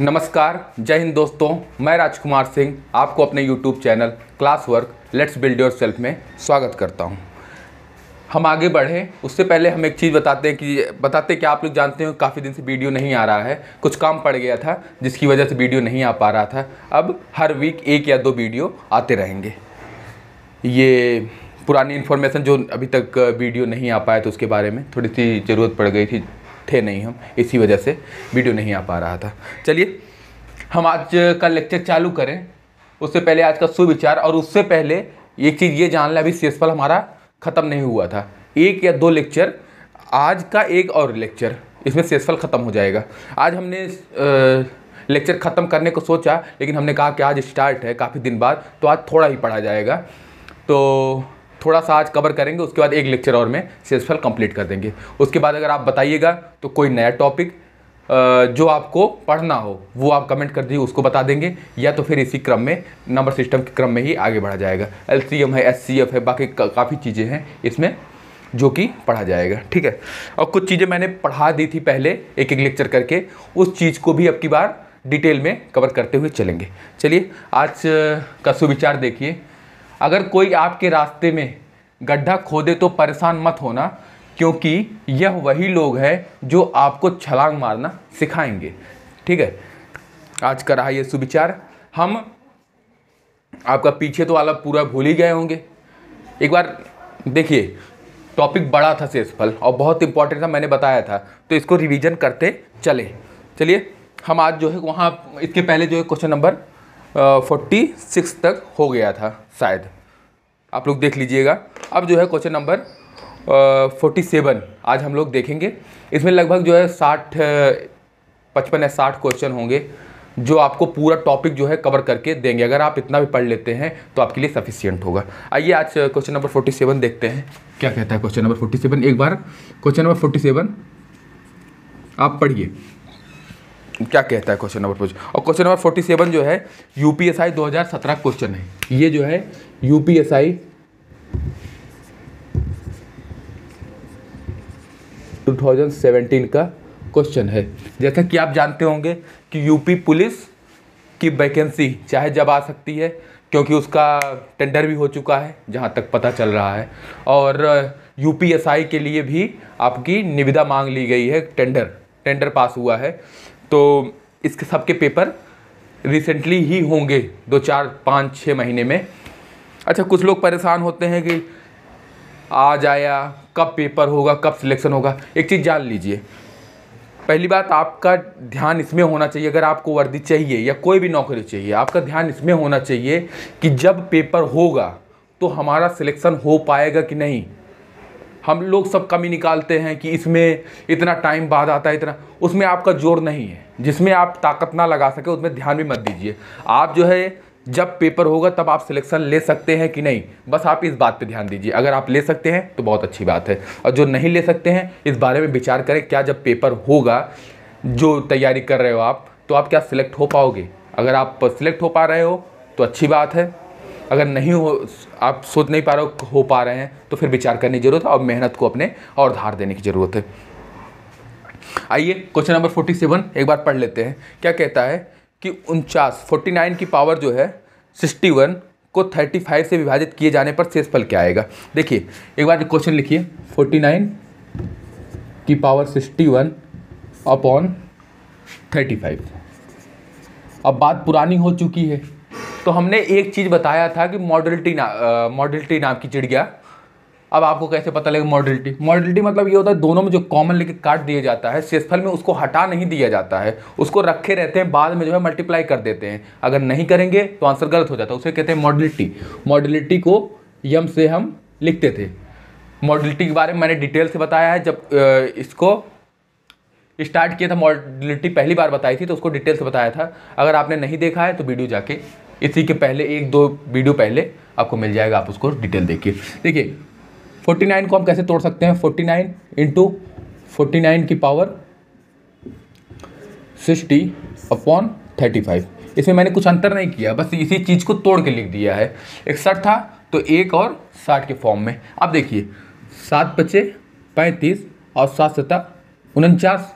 नमस्कार, जय हिंद दोस्तों। मैं राजकुमार सिंह आपको अपने YouTube channel class work let's build your self में स्वागत करता हूं। हम आगे बढ़े उससे पहले हम एक चीज़ बताते हैं कि आप लोग जानते हो काफ़ी दिन से वीडियो नहीं आ रहा है। कुछ काम पड़ गया था जिसकी वजह से वीडियो नहीं आ पा रहा था। अब हर वीक 1 या 2 वीडियो आते रहेंगे। ये पुरानी इन्फॉर्मेशन जो अभी तक वीडियो नहीं आ पाया तो उसके बारे में थोड़ी सी ज़रूरत पड़ गई थी, थे नहीं हम, इसी वजह से वीडियो नहीं आ पा रहा था। चलिए हम आज का लेक्चर चालू करें। उससे पहले आज का सुविचार, और उससे पहले एक चीज़ ये जान लें, अभी शेषफल हमारा ख़त्म नहीं हुआ था। 1 या 2 लेक्चर, आज का एक और लेक्चर, इसमें शेषफल ख़त्म हो जाएगा। आज हमने लेक्चर ख़त्म करने को सोचा, लेकिन हमने कहा कि आज स्टार्ट है काफ़ी दिन बाद, तो आज थोड़ा ही पढ़ा जाएगा। तो थोड़ा सा आज कवर करेंगे, उसके बाद एक लेक्चर और में शेषफल कंप्लीट कर देंगे। उसके बाद अगर आप बताइएगा तो कोई नया टॉपिक जो आपको पढ़ना हो वो आप कमेंट कर दीजिए, उसको बता देंगे, या तो फिर इसी क्रम में नंबर सिस्टम के क्रम में ही आगे बढ़ा जाएगा। LCM है, SCF है, बाकी काफ़ी चीज़ें हैं इसमें जो कि पढ़ा जाएगा, ठीक है। और कुछ चीज़ें मैंने पढ़ा दी थी पहले एक एक लेक्चर करके, उस चीज़ को भी अब की बार डिटेल में कवर करते हुए चलेंगे। चलिए आज का सुविचार देखिए। अगर कोई आपके रास्ते में गड्ढा खोदे तो परेशान मत होना, क्योंकि यह वही लोग हैं जो आपको छलांग मारना सिखाएंगे, ठीक है। आज का रहा ये सुविचार। हम आपका पीछे तो वाला पूरा भूल ही गए होंगे। एक बार देखिए, टॉपिक बड़ा था शेषफल और बहुत इंपॉर्टेंट था, मैंने बताया था, तो इसको रिवीजन करते चले। चलिए हम आज जो है वहाँ, इसके पहले जो है क्वेश्चन नंबर 46 तक हो गया था शायद, आप लोग देख लीजिएगा। अब जो है क्वेश्चन नंबर 47 आज हम लोग देखेंगे। इसमें लगभग जो है 55 या 60 क्वेश्चन होंगे जो आपको पूरा टॉपिक जो है कवर करके देंगे। अगर आप इतना भी पढ़ लेते हैं तो आपके लिए सफिशिएंट होगा। आइए आज क्वेश्चन नंबर 47 देखते हैं क्या कहता है क्वेश्चन नंबर 47। एक बार क्वेश्चन नंबर 47 आप पढ़िए क्या कहता है क्वेश्चन नंबर 47। और क्वेश्चन नंबर 47 जो है UPSI 2017 क्वेश्चन है। ये जो है UPSI 2017 का क्वेश्चन है। जैसा कि आप जानते होंगे कि यूपी पुलिस की वैकेंसी चाहे जब आ सकती है, क्योंकि उसका टेंडर भी हो चुका है जहाँ तक पता चल रहा है, और UPSI के लिए भी आपकी निविदा मांग ली गई है, टेंडर पास हुआ है। तो इसके सबके पेपर रिसेंटली ही होंगे, 2, 4, 5, 6 महीने में। अच्छा, कुछ लोग परेशान होते हैं कि आज आया, कब पेपर होगा, कब सिलेक्शन होगा। एक चीज़ जान लीजिए, पहली बात आपका ध्यान इसमें होना चाहिए, अगर आपको वर्दी चाहिए या कोई भी नौकरी चाहिए, आपका ध्यान इसमें होना चाहिए कि जब पेपर होगा तो हमारा सिलेक्शन हो पाएगा कि नहीं। हम लोग सब कमी निकालते हैं कि इसमें इतना टाइम बाद आता है, इतना, उसमें आपका जोर नहीं है। जिसमें आप ताकत ना लगा सके उसमें ध्यान भी मत दीजिए। आप जो है जब पेपर होगा तब आप सिलेक्शन ले सकते हैं कि नहीं, बस आप इस बात पे ध्यान दीजिए। अगर आप ले सकते हैं तो बहुत अच्छी बात है, और जो नहीं ले सकते हैं इस बारे में विचार करें, क्या जब पेपर होगा, जो तैयारी कर रहे हो आप, तो आप क्या सिलेक्ट हो पाओगे। अगर आप सिलेक्ट हो पा रहे हो तो अच्छी बात है, अगर नहीं हो, आप सोच नहीं पा रहे हो पा रहे हैं, तो फिर विचार करने की ज़रूरत है और मेहनत को अपने और धार देने की ज़रूरत है। आइए क्वेश्चन नंबर 47 एक बार पढ़ लेते हैं। क्या कहता है कि 49 की पावर जो है 61 को 35 से विभाजित किए जाने पर शेषफल क्या आएगा। देखिए एक बार क्वेश्चन लिखिए, 49 की पावर 61 अपॉन 35। अब बात पुरानी हो चुकी है, तो हमने एक चीज़ बताया था कि मॉडलिटी नाम की चिड़िया। अब आपको कैसे पता लगेगा मॉडलिटी मतलब ये होता है दोनों में जो कॉमन लेके काट दिया जाता है, शेषफल में उसको हटा नहीं दिया जाता है, उसको रखे रहते हैं, बाद में जो है मल्टीप्लाई कर देते हैं। अगर नहीं करेंगे तो आंसर गलत हो जाता है, उसे कहते हैं मॉडलिटी को यम से हम लिखते थे। मॉडलिटी के बारे में मैंने डिटेल से बताया है, जब इसको स्टार्ट किया था, मॉडलिटी पहली बार बताई थी तो उसको डिटेल से बताया था। अगर आपने नहीं देखा है तो वीडियो जाके इसी के पहले 1-2 वीडियो पहले आपको मिल जाएगा, आप उसको डिटेल देखिए। देखिए 49 को हम कैसे तोड़ सकते हैं, 49 इंटू 49 की पावर 60 अपॉन 35। इसमें मैंने कुछ अंतर नहीं किया, बस इसी चीज़ को तोड़ के लिख दिया है। 61 था तो 1 और 60 के फॉर्म में। अब देखिए 7 × 5 = 35 और 7 × 7 = 49।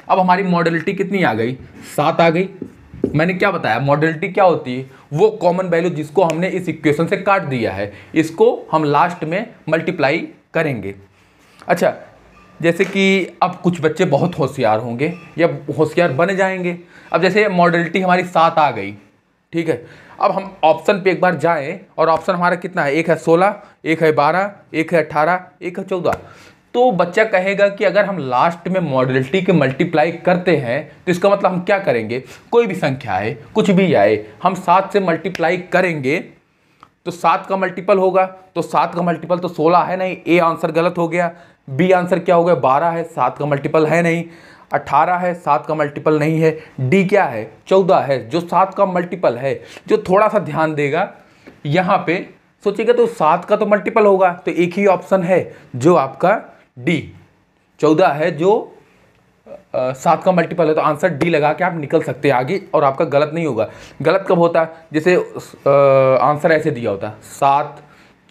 अब हमारी मॉडलिटी कितनी आ गई, 7 आ गई। मैंने क्या बताया, मॉडलिटी क्या होती है, वो कॉमन वैल्यू जिसको हमने इस इक्वेशन से काट दिया है, इसको हम लास्ट में मल्टीप्लाई करेंगे। अच्छा, जैसे कि अब कुछ बच्चे बहुत होशियार होंगे या होशियार बन जाएंगे। अब जैसे मॉडलिटी हमारी 7 आ गई, ठीक है। अब हम ऑप्शन पे एक बार जाएं और ऑप्शन हमारा कितना है, एक है 16, एक है 12, एक है 18, एक है 14। तो बच्चा कहेगा कि अगर हम लास्ट में मॉडलिटी के मल्टीप्लाई करते हैं तो इसका मतलब हम क्या करेंगे, कोई भी संख्या आए, कुछ भी आए, हम 7 से मल्टीप्लाई करेंगे तो 7 का मल्टीपल होगा। तो 7 का मल्टीपल तो 16 है नहीं, ए आंसर गलत हो गया। बी आंसर क्या हो गया, 12 है, 7 का मल्टीपल है नहीं। 18 है, 7 का मल्टीपल नहीं है। डी क्या है, 14 है, जो 7 का मल्टीपल है। जो थोड़ा सा ध्यान देगा यहाँ पे सोचिएगा तो 7 का तो मल्टीपल होगा, तो एक ही ऑप्शन है जो आपका डी 14 है, जो 7 का मल्टीपल है। तो आंसर डी लगा के आप निकल सकते हैं आगे और आपका गलत नहीं होगा। गलत कब होता है, जैसे आंसर ऐसे दिया होता 7,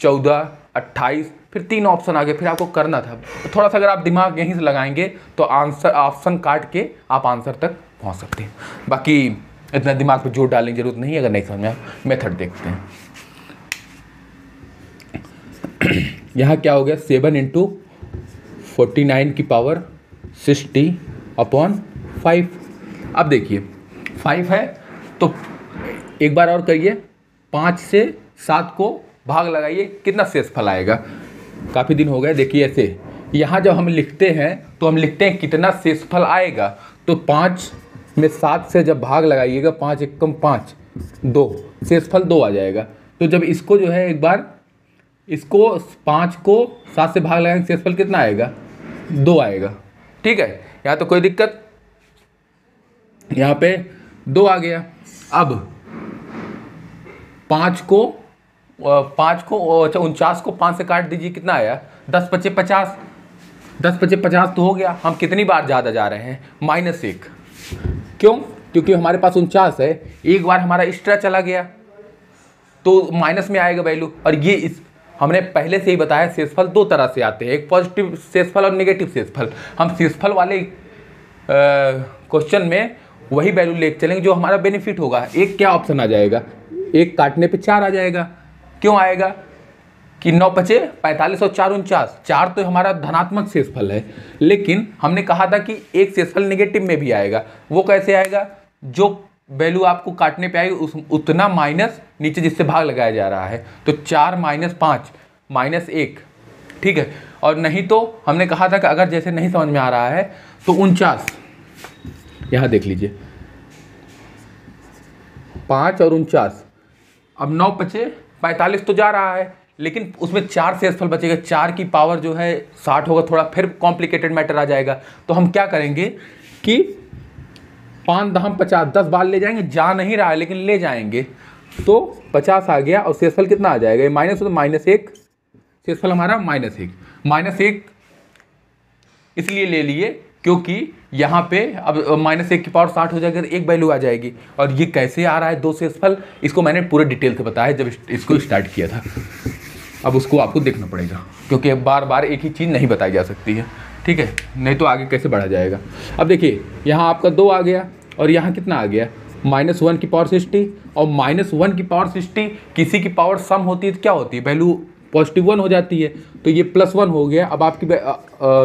14, 28, फिर 3 ऑप्शन आगे, फिर आपको करना था। थोड़ा सा अगर आप दिमाग यहीं से लगाएंगे तो आंसर ऑप्शन काट के आप आंसर तक पहुंच सकते हैं। बाकी इतना दिमाग पर जोर डालने की जरूरत नहीं है। अगर नहीं समझ में आया, मेथड देखते हैं। यहाँ क्या हो गया, 7 × 49 की पावर 60/5। अब देखिए 5 है तो एक बार और करिए, 5 से 7 को भाग लगाइए, कितना शेषफल आएगा। काफ़ी दिन हो गए, देखिए ऐसे यहाँ जब हम लिखते हैं तो हम लिखते हैं कितना शेषफल आएगा। तो 5 में 7 से जब भाग लगाइएगा, 5 एकम 5, 2, शेषफल 2 आ जाएगा। तो जब इसको जो है एक बार इसको 5 को 7 से भाग लगाएंगे, शेषफल कितना आएगा, 2 आएगा। ठीक है, यहाँ तो कोई दिक्कत, यहाँ पे 2 आ गया। अब 5 को 49 को 5 से काट दीजिए, कितना आया, 10 × 5 = 50। 10 × 5 = 50 तो हो गया। हम कितनी बार ज़्यादा जा रहे हैं, -1। क्यों, क्योंकि हमारे पास 49 है, एक बार हमारा एक्स्ट्रा चला गया तो माइनस में आएगा वैल्यू। और ये हमने पहले से ही बताया, शेषफल 2 तरह से आते हैं, एक पॉजिटिव शेषफल और नेगेटिव शेषफल। हम शेषफल वाले क्वेश्चन में वही वैल्यू लेके चलेंगे जो हमारा बेनिफिट होगा। एक क्या ऑप्शन आ जाएगा, एक काटने पे 4 आ जाएगा। क्यों आएगा कि 9 × 5 = 45 और 4 × 49, 4 तो हमारा धनात्मक शेषफल है। लेकिन हमने कहा था कि एक शेषफल नेगेटिव में भी आएगा। वो कैसे आएगा, जो वैल्यू आपको काटने पे आएगी उतना माइनस नीचे जिससे भाग लगाया जा रहा है। तो 4 - 5 -1, ठीक है। और नहीं तो हमने कहा था कि अगर जैसे नहीं समझ में आ रहा है तो 49, यहाँ देख लीजिए 5 और 49। अब 9 × 5 = 45 तो जा रहा है, लेकिन उसमें 4 शेषफल बचेगा। 4 की पावर जो है 60 होगा, थोड़ा फिर कॉम्प्लिकेटेड मैटर आ जाएगा। तो हम क्या करेंगे कि 5 × 10 = 50, 10 बार ले जाएंगे, जा नहीं रहा है लेकिन ले जाएंगे, तो 50 आ गया। और शेषफल कितना आ जाएगा, ये माइनस हो तो -1, शेषफल हमारा -1। -1 इसलिए ले लिए क्योंकि यहाँ पे अब -1 की पावर 60 हो जाएगी, तो एक वैल्यू आ जाएगी। और ये कैसे आ रहा है 2 शेषफल, इसको मैंने पूरे डिटेल से बताया जब इसको स्टार्ट किया था। अब उसको आपको देखना पड़ेगा क्योंकि बार बार एक ही चीज़ नहीं बताई जा सकती है, ठीक है, नहीं तो आगे कैसे बढ़ा जाएगा। अब देखिए यहाँ आपका 2 आ गया और यहाँ कितना आ गया, -1 की पावर 60। और -1 की पावर 60 किसी की पावर सम होती है तो क्या होती है, वैल्यू +1 हो जाती है। तो ये +1 हो गया। अब आपकी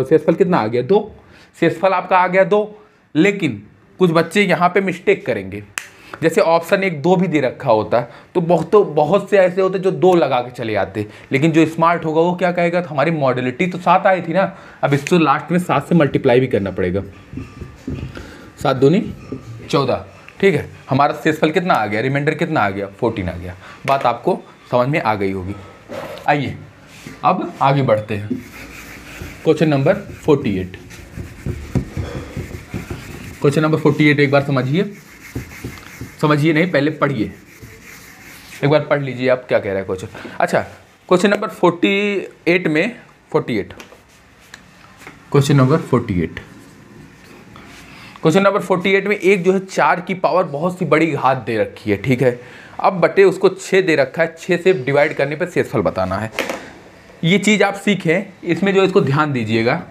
शेषफल कितना आ गया, 2। शेषफल आपका आ गया 2। लेकिन कुछ बच्चे यहाँ पे मिस्टेक करेंगे, जैसे ऑप्शन 1 2 भी दे रखा होता है तो बहुत से ऐसे होते जो 2 लगा के चले आते। लेकिन जो स्मार्ट होगा वो क्या कहेगा, तो हमारी मॉडलिटी तो 7 आई थी ना, अब इसको लास्ट में 7 से मल्टीप्लाई भी करना पड़ेगा। 7 दूनी 14, ठीक है। हमारा शेषफल कितना आ गया, रिमाइंडर कितना आ गया, 14 आ गया। बात आपको समझ में आ गई होगी। आइए अब आगे बढ़ते हैं। Question number 48। क्वेश्चन नंबर 48 एक बार समझिए नहीं, पहले पढ़िए, एक बार पढ़ लीजिए आप क्या कह रहा है क्वेश्चन। अच्छा, क्वेश्चन नंबर 48 में 48 क्वेश्चन नंबर 48 क्वेश्चन नंबर 48 में एक जो है 4 की पावर बहुत सी बड़ी घात दे रखी है, ठीक है। अब बटे उसको 6 दे रखा है, 6 से डिवाइड करने पर शेषफल बताना है। ये चीज़ आप सीखें, इसमें जो इसको ध्यान दीजिएगा,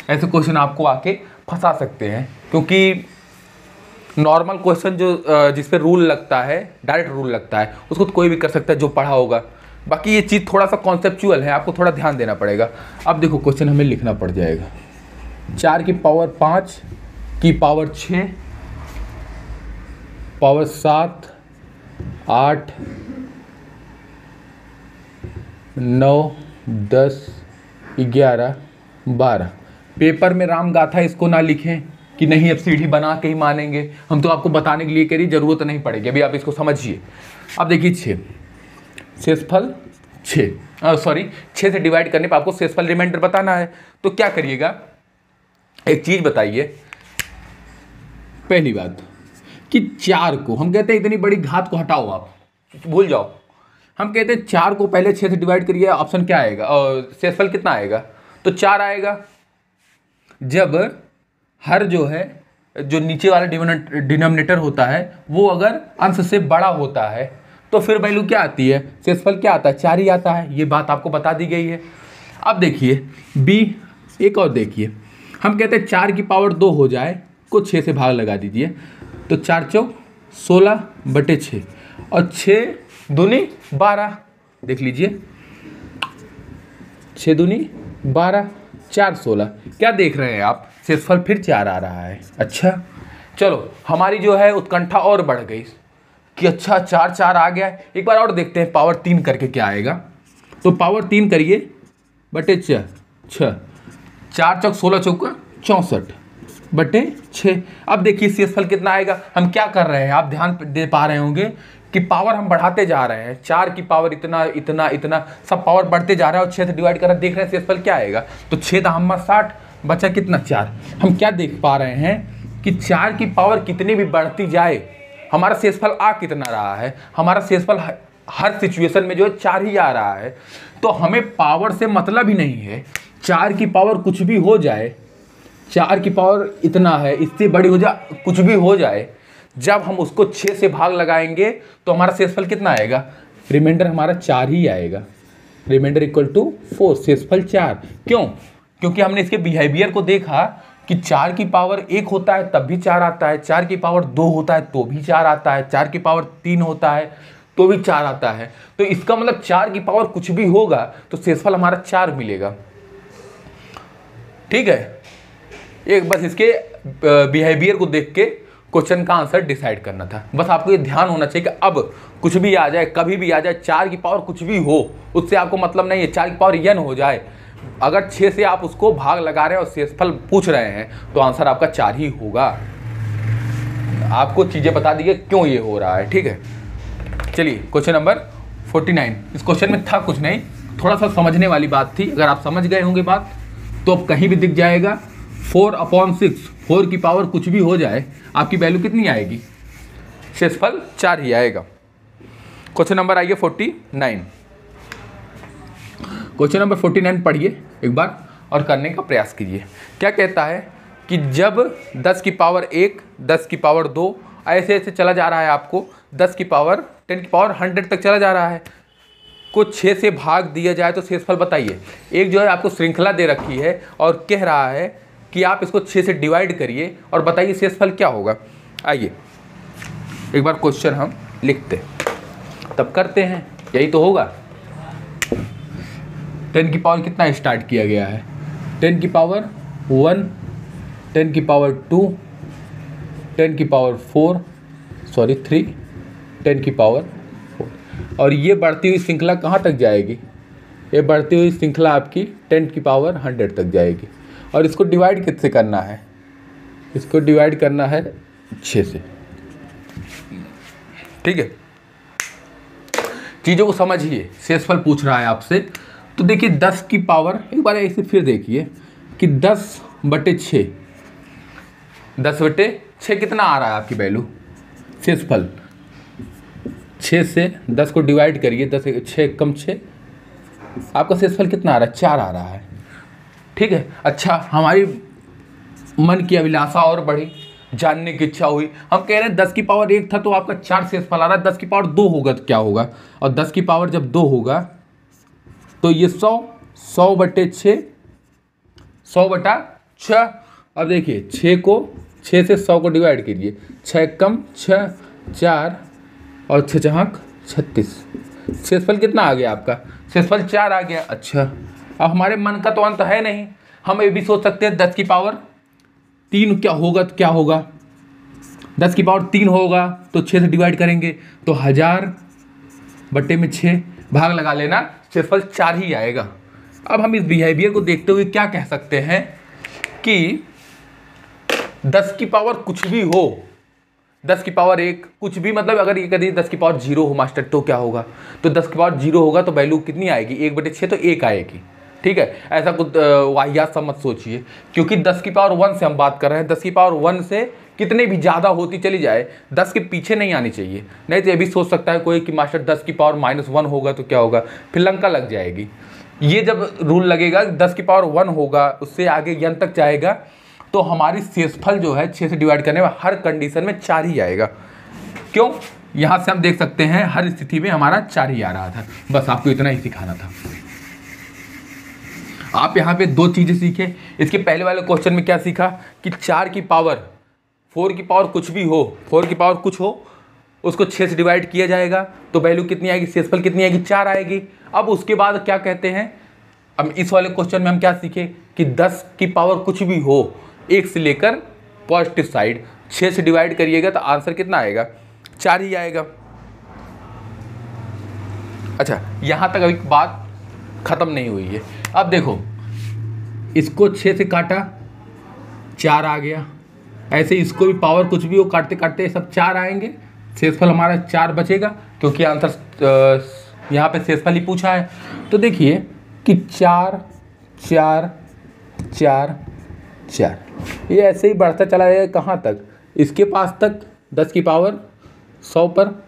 ऐसे क्वेश्चन आपको आके फंसा सकते हैं। क्योंकि नॉर्मल क्वेश्चन जो जिस पे रूल लगता है, डायरेक्ट रूल लगता है, उसको तो कोई भी कर सकता है जो पढ़ा होगा। बाकी ये चीज़ थोड़ा सा कॉन्सेप्चुअल है, आपको थोड़ा ध्यान देना पड़ेगा। अब देखो क्वेश्चन हमें लिखना पड़ जाएगा 4 की पावर 5 की पावर 6 पावर 7 8 9 10 11 12। पेपर में राम गाथा इसको ना लिखें कि नहीं अब सीढ़ी बना के ही मानेंगे, हम तो आपको बताने के लिए कह रही, जरूरत नहीं पड़ेगी, अभी आप इसको समझिए। अब देखिए 6 शेषफल 6 से डिवाइड करने पर आपको शेषफल रिमाइंडर बताना है। तो क्या करिएगा, एक चीज बताइए। पहली बात कि 4 को हम कहते हैं इतनी बड़ी घात को हटाओ, आप भूल जाओ। हम कहते हैं 4 को पहले 6 से डिवाइड करिए, ऑप्शन क्या आएगा और शेषफल कितना आएगा, तो 4 आएगा। जब हर जो है जो नीचे वाला डिनोमिनेटर होता है वो अगर अंश से बड़ा होता है तो फिर वैल्यू क्या आती है, शेषफल क्या आता है, 4 ही आता है। ये बात आपको बता दी गई है। अब देखिए बी, एक और देखिए, हम कहते हैं 4 की पावर 2 हो जाए, कुछ 6 से भाग लगा दीजिए, तो 4 चौक 16/6 और 6 दूनी 12। देख लीजिए 6 दूनी 12, 4 16। क्या देख रहे हैं आप, शेषफल फिर 4 आ रहा है। अच्छा चलो, हमारी जो है उत्कंठा और बढ़ गई कि अच्छा 4 4 आ गया। एक बार और देखते हैं पावर 3 करके क्या आएगा। तो पावर 3 करिए बटे 6, 4 चौक 16 चौका 64/6। अब देखिए शेषफल कितना आएगा। हम क्या कर रहे हैं, आप ध्यान दे पा रहे होंगे कि पावर हम बढ़ाते जा रहे हैं। 4 की पावर इतना इतना इतना सब पावर बढ़ते जा रहा है और 6 से डिवाइड कर रहे हैं, देख रहे हैं शेषफल क्या आएगा। तो 6 दहम्मा 60, बचा कितना 4। हम क्या देख पा रहे हैं कि 4 की पावर कितनी भी बढ़ती जाए, हमारा शेषफल आ कितना रहा है, हमारा शेषफल हर सिचुएशन में जो है 4 ही आ रहा है। तो हमें पावर से मतलब ही नहीं है, 4 की पावर कुछ भी हो जाए, 4 की पावर इतना है, इससे बड़ी हो जाए, कुछ भी हो जाए, जब हम उसको 6 से भाग लगाएंगे तो हमारा शेषफल कितना आएगा, रिमाइंडर हमारा 4 ही आएगा। रिमाइंडर इक्वल टू 4, शेषफल 4। क्यों? क्योंकि हमने इसके बिहेवियर को देखा कि 4 की पावर 1 होता है तब भी 4 आता है, 4 की पावर 2 होता है तो भी 4 आता है, 4 की पावर 3 होता है तो भी 4 आता है। तो इसका मतलब 4 की पावर कुछ भी होगा तो शेषफल हमारा 4 मिलेगा। ठीक है, एक बस इसके बिहेवियर को देख के क्वेश्चन का आंसर डिसाइड करना था। बस आपको ये ध्यान होना चाहिए कि अब कुछ भी आ जाए, कभी भी आ जाए, 4 की पावर कुछ भी हो, उससे आपको मतलब नहीं है। 4 की पावर n हो जाए, अगर 6 से आप उसको भाग लगा रहे हैं और शेषफल पूछ रहे हैं तो आंसर आपका 4 ही होगा। आपको चीज़ें बता दी क्यों ये हो रहा है। ठीक है, चलिए क्वेश्चन नंबर 49। इस क्वेश्चन में था कुछ नहीं, थोड़ा सा समझने वाली बात थी। अगर आप समझ गए होंगे बात तो अब कहीं भी दिख जाएगा 4/6, 4 की पावर कुछ भी हो जाए, आपकी वैल्यू कितनी आएगी, शेषफल 4 ही आएगा। क्वेश्चन नंबर आइए 49। क्वेश्चन नंबर 49 पढ़िए एक बार और करने का प्रयास कीजिए। क्या कहता है कि जब 10 की पावर 1, 10 की पावर 2 ऐसे ऐसे चला जा रहा है, आपको 10 की पावर 10 की पावर 100 तक चला जा रहा है, को 6 से भाग दिया जाए तो शेषफल बताइए। एक जो है आपको श्रृंखला दे रखी है और कह रहा है कि आप इसको 6 से डिवाइड करिए और बताइए शेषफल क्या होगा। आइए एक बार क्वेश्चन हम लिखते तब करते हैं, यही तो होगा। 10 की पावर कितना स्टार्ट किया गया है, 10 की पावर 1, 10 की पावर 2, 10 की पावर 3, 10 की पावर 4। और ये बढ़ती हुई श्रृंखला कहाँ तक जाएगी, ये बढ़ती हुई श्रृंखला आपकी 10 की पावर 100 तक जाएगी। और इसको डिवाइड किससे करना है, इसको डिवाइड करना है 6 से। ठीक है, चीज़ों को समझिए। शेषफल पूछ रहा है आपसे, तो देखिए 10 की पावर, एक बार ऐसे फिर देखिए कि 10/6, 10/6 कितना आ रहा है आपकी वैल्यू, शेषफल 6 से 10 को डिवाइड करिए, 10 6 कम 6, आपका शेषफल कितना आ रहा है, 4 आ रहा है। ठीक है, अच्छा हमारी मन की अभिलाषा और बढ़ी, जानने की इच्छा हुई। हम कह रहे हैं 10 की पावर 1 था तो आपका 4 शेषफल आ रहा है, 10 की पावर 2 होगा तो क्या होगा, और 10 की पावर जब 2 होगा तो ये 100/6, 100/6। अब देखिए 6 को 6 से 100 को डिवाइड कीजिए, 6 कम 6, 4 और 6 चहाँक 36। शेषफल कितना आ गया आपका? शेषफल 4 आ गया। अच्छा, अब हमारे मन का तो अंत है नहीं, हम ये भी सोच सकते हैं 10 की पावर 3 क्या होगा, तो क्या होगा 10 की पावर 3 होगा तो 6 से डिवाइड करेंगे तो 1000 बट्टे में 6 भाग लगा लेना, शेषफल 4 ही आएगा। अब हम इस बिहेवियर को देखते हुए क्या कह सकते हैं कि 10 की पावर कुछ भी हो, 10 की पावर 1 कुछ भी, मतलब अगर ये कभी 10 की पावर 0 हो मास्टर तो क्या होगा, तो 10 की पावर 0 होगा तो वैल्यू कितनी आएगी, 1/6 तो 1 आएगी। ठीक है, ऐसा कुछ वाहियात सा मत सोचिए, क्योंकि 10 की पावर 1 से हम बात कर रहे हैं। 10 की पावर 1 से कितने भी ज़्यादा होती चली जाए, 10 के पीछे नहीं आनी चाहिए। नहीं तो ये भी सोच सकता है कोई कि मास्टर 10 की पावर -1 होगा तो क्या होगा, फिर लंका लग जाएगी। ये जब रूल लगेगा 10 की पावर 1 होगा, उससे आगे n तक जाएगा, तो हमारी शेषफल जो है 6 से डिवाइड करने में हर कंडीशन में 4 ही आएगा। क्यों? यहाँ से हम देख सकते हैं हर स्थिति में हमारा 4 ही आ रहा था। बस आपको इतना ही सिखाना था। आप यहाँ पे 2 चीज़ें सीखे। इसके पहले वाले क्वेश्चन में क्या सीखा कि 4 की पावर 4 की पावर कुछ भी हो, 4 की पावर कुछ हो, उसको 6 से डिवाइड किया जाएगा तो वैल्यू कितनी आएगी, शेषफल कितनी आएगी, 4 आएगी। अब उसके बाद क्या कहते हैं, अब इस वाले क्वेश्चन में हम क्या सीखे कि 10 की पावर कुछ भी हो, 1 से लेकर पॉजिटिव साइड 6 से डिवाइड करिएगा तो आंसर कितना आएगा, 4 ही आएगा। अच्छा, यहाँ तक अभी बात खत्म नहीं हुई है। अब देखो, इसको 6 से काटा 4 आ गया, ऐसे इसको भी पावर कुछ भी हो काटते काटते सब 4 आएंगे, शेषफल हमारा 4 बचेगा, क्योंकि आंसर यहाँ पे शेषफल ही पूछा है। तो देखिए कि 4 4 4 4 ये ऐसे ही बढ़ता चला जाएगा, कहाँ तक, इसके पास तक 10 की पावर 100 पर,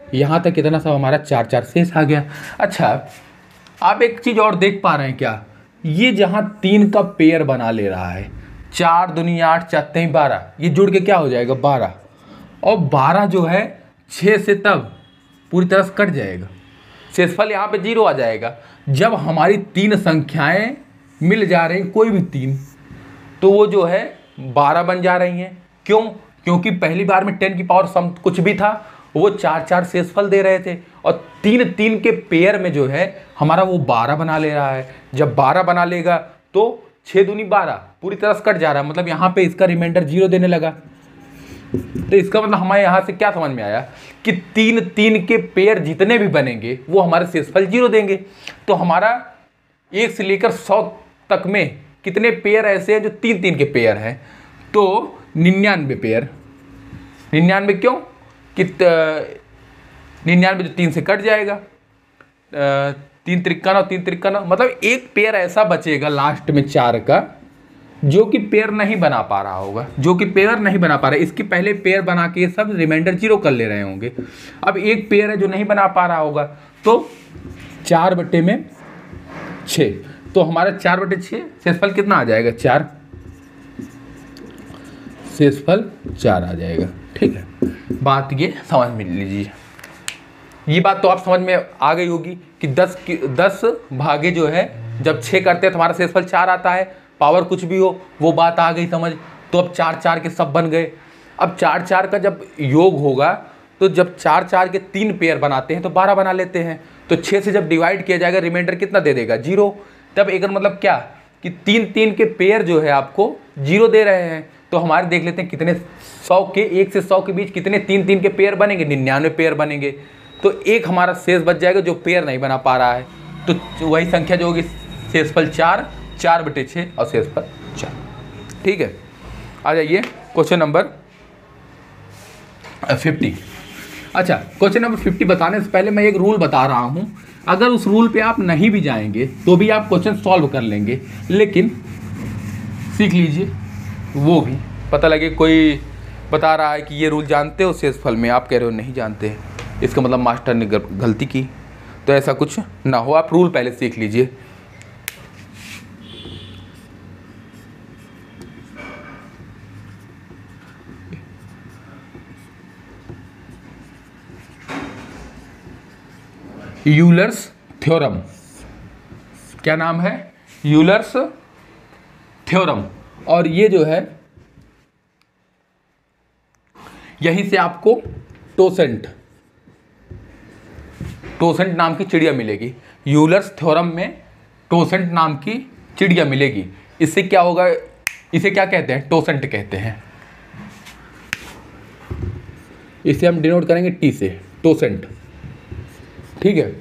यहाँ तक कितना सब हमारा 4 4 शेष आ गया। अच्छा, आप एक चीज़ और देख पा रहे हैं क्या, ये जहाँ 3 का पेयर बना ले रहा है, 4 दूनी 8 4 3 12, ये जुड़ के क्या हो जाएगा 12, और 12 जो है 6 से तब पूरी तरह से कट जाएगा, शेषफल यहाँ पे 0 आ जाएगा। जब हमारी 3 संख्याएं मिल जा रही, कोई भी 3, तो वो जो है 12 बन जा रही हैं। क्यों? क्योंकि पहली बार में 10 की पावर सम कुछ भी था, वो 4 4 शेषफल दे रहे थे, और 3 3 के पेयर में जो है हमारा वो 12 बना ले रहा है। जब 12 बना लेगा तो 6 दूनी 12 पूरी तरह से कट जा रहा है, मतलब यहाँ पे इसका रिमाइंडर 0 देने लगा। तो इसका मतलब हमारे यहाँ से क्या समझ में आया कि 3 3 के पेयर जितने भी बनेंगे वो हमारे शेषफल 0 देंगे। तो हमारा 1 से लेकर 100 तक में कितने पेयर ऐसे हैं जो 3 3 के पेयर हैं, तो 99 पेयर। 99 क्यों कि 99 जो 3 से कट जाएगा, 3 53 और 3 53, मतलब एक पेयर ऐसा बचेगा लास्ट में 4 का जो कि पेयर नहीं बना पा रहा होगा, जो कि पेयर नहीं बना पा रहा है। इसके पहले पेयर बना के सब रिमाइंडर 0 कर ले रहे होंगे। अब एक पेयर है जो नहीं बना पा रहा होगा, तो 4/6, तो हमारा 4/6 शेषफल कितना आ जाएगा, 4, शेषफल 4 आ जाएगा। ठीक है, बात ये समझ में लीजिए। ये बात तो आप समझ में आ गई होगी कि 10 भागे जो है जब 6 करते हैं तो हमारा शेषफल 4 आता है, पावर कुछ भी हो, वो बात आ गई समझ। तो अब 4 4 के सब बन गए। अब 4 4 का जब योग होगा तो जब 4 4 के 3 पेयर बनाते हैं तो 12 बना लेते हैं, तो 6 से जब डिवाइड किया जाएगा रिमाइंडर कितना दे देगा, 0। तब एक मतलब क्या कि 3 3 के पेयर जो है आपको 0 दे रहे हैं। तो हमारे देख लेते हैं कितने 100 के 1 से 100 के बीच कितने 3 3 के पेयर बनेंगे, 99 पेयर बनेंगे। तो एक हमारा शेष बच जाएगा जो पेयर नहीं बना पा रहा है, तो वही संख्या जो होगी शेषफल 4, 4/6 और शेषफल 4। ठीक है, आ जाइए क्वेश्चन नंबर 50। अच्छा, क्वेश्चन नंबर 50 बताने से पहले मैं एक रूल बता रहा हूं, अगर उस रूल पे आप नहीं भी जाएंगे तो भी आप क्वेश्चन सॉल्व कर लेंगे, लेकिन सीख लीजिए, वो भी पता लगे कोई बता रहा है कि ये रूल जानते हो शेषफल में, आप कह रहे हो नहीं जानते, इसका मतलब मास्टर ने गलती की। तो ऐसा कुछ ना हो, आप रूल पहले सीख लीजिए। यूलर्स थ्योरम, क्या नाम है, यूलर्स थ्योरम। और ये जो है यहीं से आपको टोसेंट नाम की चिड़िया मिलेगी। यूलर्स थ्योरम में टोसेंट नाम की चिड़िया मिलेगी। इससे क्या होगा, इसे क्या कहते हैं, टोसेंट कहते हैं। इसे हम डिनोट करेंगे टी से, टोसेंट। ठीक है।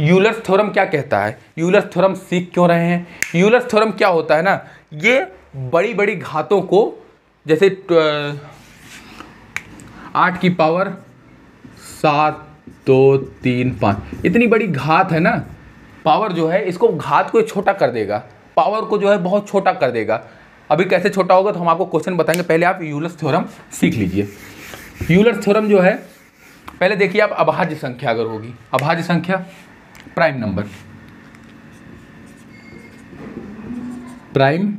यूलर्स थ्योरम क्या कहता है, यूलर्स थ्योरम सीख क्यों रहे हैं? यूलर्स थ्योरम क्या होता है ना, ये बड़ी बड़ी घातों को, जैसे 8 की पावर 7 2 3 5 इतनी बड़ी घात है ना, पावर जो है इसको, घात को छोटा कर देगा, पावर को जो है बहुत छोटा कर देगा। अभी कैसे छोटा होगा तो हम आपको क्वेश्चन बताएंगे, पहले आप यूलर्स थ्योरम सीख लीजिए। यूलर्स थ्योरम जो है, पहले देखिए आप अभाज्य संख्या अगर होगी, अभाज्य संख्या प्राइम नंबर, प्राइम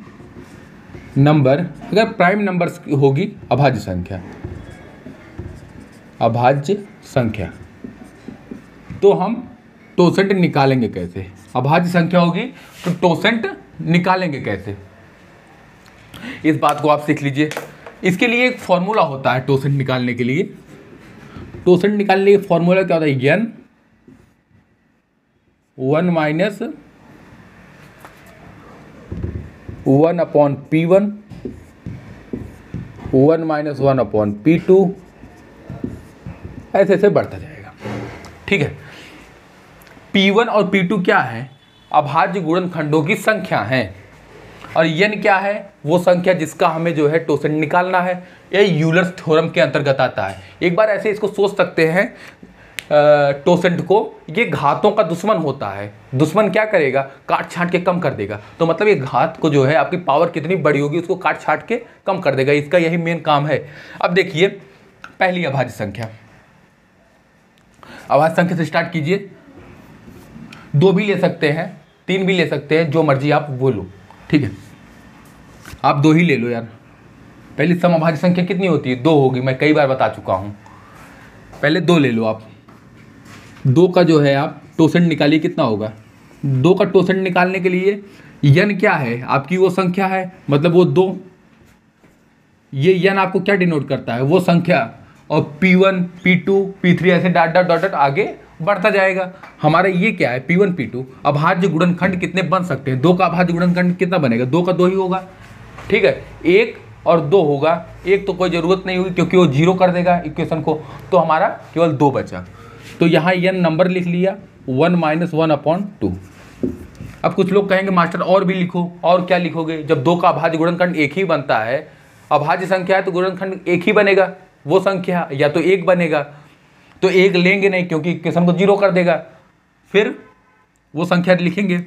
नंबर, अगर प्राइम नंबर होगी अभाज्य संख्या, अभाज्य संख्या, तो हम टोसेंट निकालेंगे कैसे? अभाज्य संख्या होगी तो टोसेंट निकालेंगे कैसे, इस बात को आप सीख लीजिए। इसके लिए एक फॉर्मूला होता है टोसेंट निकालने के लिए। टोसेंट निकालने का फॉर्मूला क्या होता है, n 1 minus 1 upon P1, 1 minus 1 upon P2, ऐसे ऐसे बढ़ता जाएगा। ठीक है। P1 और P2 क्या है, अभाज्य गुणनखंडों की संख्या है, और n क्या है, वो संख्या जिसका हमें जो है टोसेंट निकालना है। ये यूलर्स थ्योरम के अंतर्गत आता है। एक बार ऐसे इसको सोच सकते हैं, टोसेंट को, ये घातों का दुश्मन होता है। दुश्मन क्या करेगा, काट छांट के कम कर देगा। तो मतलब ये घात को जो है, आपकी पावर कितनी बड़ी होगी उसको काट छांट के कम कर देगा, इसका यही मेन काम है। अब देखिए पहली अभाज्य संख्या, अभाज्य संख्या से स्टार्ट कीजिए। 2 भी ले सकते हैं, 3 भी ले सकते हैं, जो मर्जी आप वो लो। ठीक है, आप 2 ही ले लो यार। पहली सम अभाज्य संख्या कितनी होती है, 2 होगी, मैं कई बार बता चुका हूँ। पहले 2 ले लो आप। 2 का जो है आप टोसेंट निकालिए, कितना होगा। 2 का टोसेंट निकालने के लिए n क्या है, आपकी वो संख्या है, मतलब वो 2, ये n आपको क्या डिनोट करता है, वो संख्या, और P1 P2 P3 ऐसे डॉट डॉट डॉट डॉट आगे बढ़ता जाएगा। हमारा ये क्या है, P1 P2। अभाज्य गुणनखंड कितने बन सकते हैं, 2 का अभाज्य गुणनखंड कितना बनेगा, 2 का 2 ही होगा। ठीक है, 1 और 2 होगा, 1 तो कोई ज़रूरत नहीं होगी क्योंकि वो 0 कर देगा इक्वेशन को, तो हमारा केवल 2 बचा। तो यहाँ n नंबर लिख लिया, 1 माइनस 1 अपॉन 2। अब कुछ लोग कहेंगे मास्टर और भी लिखो, और क्या लिखोगे, जब 2 का अभाज्य गुणनखंड 1 ही बनता है, अभाज्य संख्या है तो गुणनखंड 1 ही बनेगा, वो संख्या या तो 1 बनेगा, तो 1 लेंगे नहीं क्योंकि इक्वेशन को 0 कर देगा, फिर वो संख्या लिखेंगे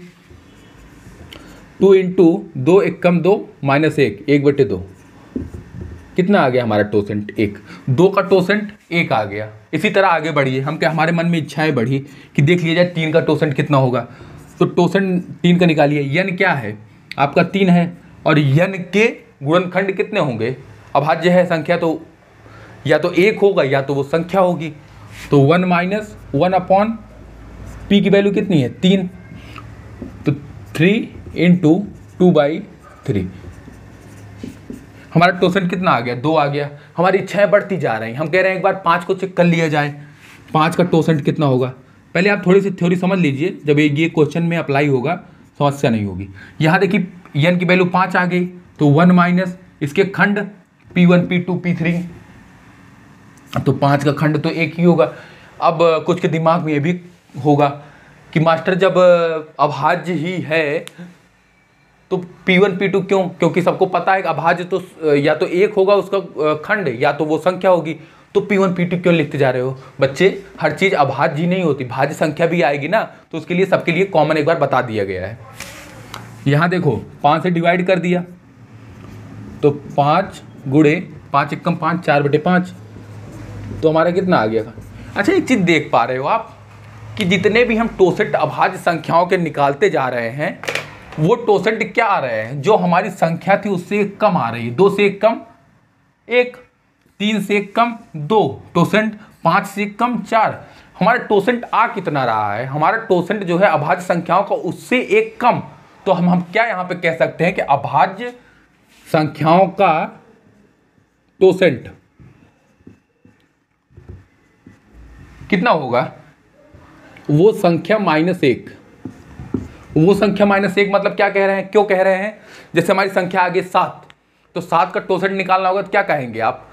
2 इंटू 2 1 कम 2 माइनस 1, 1/2, कितना आ गया हमारा टोसेंट, 1। 2 का टोसेंट 1 आ गया। इसी तरह आगे बढ़िए, हम क्या, हमारे मन में इच्छाएं बढ़ी कि देख लिया जाए 3 का टोसेंट कितना होगा, तो टोसेंट 3 का निकालिए। n क्या है आपका, 3 है, और n के गुणनखंड कितने होंगे, अभाज्य है संख्या तो या तो 1 होगा या तो वो संख्या होगी, तो 1 माइनस 1 अपॉन P की वैल्यू कितनी है, 3, तो 3 इंटू 2/3, हमारा टोसेंट कितना आ गया, 2 आ गया। हमारी इच्छाएं बढ़ती जा रही हैं, हम कह रहे हैं एक बार 5 को चेक कर लिया जाए, 5 का टोसेंट कितना होगा। पहले आप थोड़ी सी थ्योरी समझ लीजिए, जब ये क्वेश्चन में अप्लाई होगा समस्या नहीं होगी। यहाँ देखिए n की वैल्यू 5 आ गई, तो 1 माइनस इसके खंड P1 P2 P3, तो 5 का खंड तो 1 ही होगा। अब कुछ के दिमाग में ये भी होगा कि मास्टर जब अभाज्य ही है तो P1 P2 क्यों, क्योंकि सबको पता है कि अभाज्य तो या तो 1 होगा उसका खंड, या तो वो संख्या होगी, तो P1 P2 क्यों लिखते जा रहे हो। बच्चे, हर चीज़ अभाज्य ही नहीं होती, भाज्य संख्या भी आएगी ना, तो उसके लिए सबके लिए कॉमन एक बार बता दिया गया है। यहाँ देखो 5 से डिवाइड कर दिया, तो 5 गुणे 5 एकम 5, 4/5, तो हमारा कितना आ गया। अच्छा, एक चीज़ देख पा रहे हो आप कि जितने भी हम टोसेंट अभाज्य संख्याओं के निकालते जा रहे हैं, वो टोसेंट क्या आ रहे हैं, जो हमारी संख्या थी उससे कम आ रही है। 2 से 1 कम 1, 3 से 1 कम 2 टोसेंट, 5 से 1 कम 4। हमारा टोसेंट आ कितना रहा है, हमारा टोसेंट जो है अभाज्य संख्याओं का उससे 1 कम। तो हम क्या यहाँ पे कह सकते हैं कि अभाज्य संख्याओं का टोसेंट कितना होगा, वो संख्या -1। वो संख्या -1 मतलब क्या कह रहे हैं, क्यों कह रहे हैं, जैसे हमारी संख्या आ गई 7, तो 7 का टोसेंट निकालना होगा तो क्या कहेंगे आप,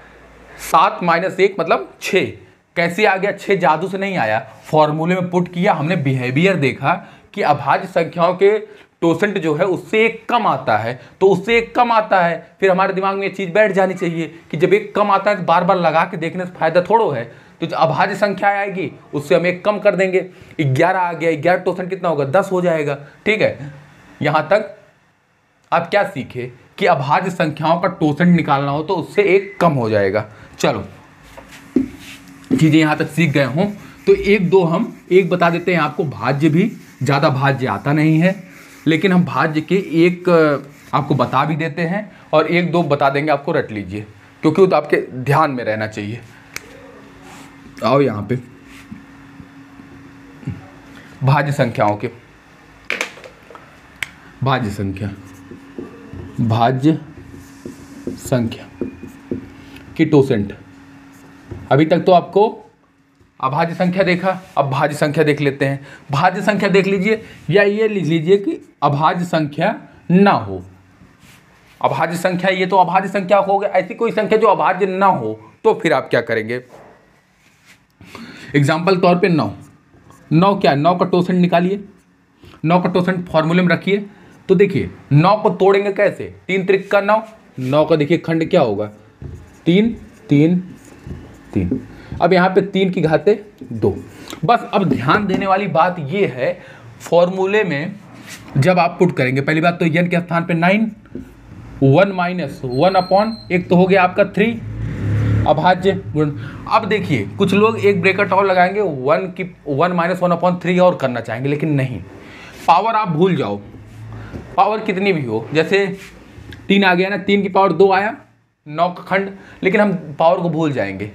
7 - 1 मतलब 6। कैसे आ गया 6, जादू से नहीं आया, फॉर्मूले में पुट किया, हमने बिहेवियर देखा कि अभाज्य संख्याओं के टोसेंट जो है उससे एक कम आता है, तो उससे एक कम आता है, फिर हमारे दिमाग में ये चीज़ बैठ जानी चाहिए कि जब एक कम आता है तो बार बार लगा के देखने से फायदा थोड़ो है, तो जो अभाज्य संख्या आएगी उससे हम एक कम कर देंगे। 11 आ गया, 11 टोसेंट कितना होगा, 10 हो जाएगा। ठीक है, यहाँ तक आप क्या सीखे कि अभाज्य संख्याओं का टोसेंट निकालना हो तो उससे एक कम हो जाएगा। चलो चीज़ें यहाँ तक सीख गए हों तो एक बता देते हैं आपको, भाज्य भी ज़्यादा भाज्य आता नहीं है, लेकिन हम भाज्य के एक आपको बता भी देते हैं और 1-2 बता देंगे, आपको रट लीजिए क्योंकि वो तो आपके ध्यान में रहना चाहिए। आओ यहाँ पे भाज्य संख्याओं के, भाज्य संख्या की टोसेंट। अभी तक तो आपको अभाज्य संख्या देखा, अब भाज्य संख्या देख लेते हैं। भाज्य संख्या देख लीजिए, या ये लिख लीजिए कि अभाज्य संख्या ना हो। अभाज्य संख्या, ये तो अभाज्य संख्या हो गया, ऐसी कोई संख्या जो अभाज्य ना हो, तो फिर आप क्या करेंगे। एग्जाम्पल तौर पे 9 क्या, 9 का टोसेंट निकालिए, 9 का टोसेंट फॉर्मूले में रखिए। तो देखिए 9 को तोड़ेंगे कैसे, 3 त्रिक का 9, 9 का देखिए खंड क्या होगा, 3 3 3। अब यहाँ पे 3 की घाते 2। बस अब ध्यान देने वाली बात ये है, फॉर्मूले में जब आप पुट करेंगे, पहली बात तो n के स्थान पे 9, 1 - 1 अपॉन एक तो हो गया आपका 3 अभाज्य गुण। अब देखिए कुछ लोग एक ब्रैकेट और लगाएंगे, 1 - 1 अपॉन 3 और करना चाहेंगे, लेकिन नहीं, पावर आप भूल जाओ, पावर कितनी भी हो, जैसे 3 आ गया ना, 3 की पावर 2 आया, 9 का खंड, लेकिन हम पावर को भूल जाएंगे।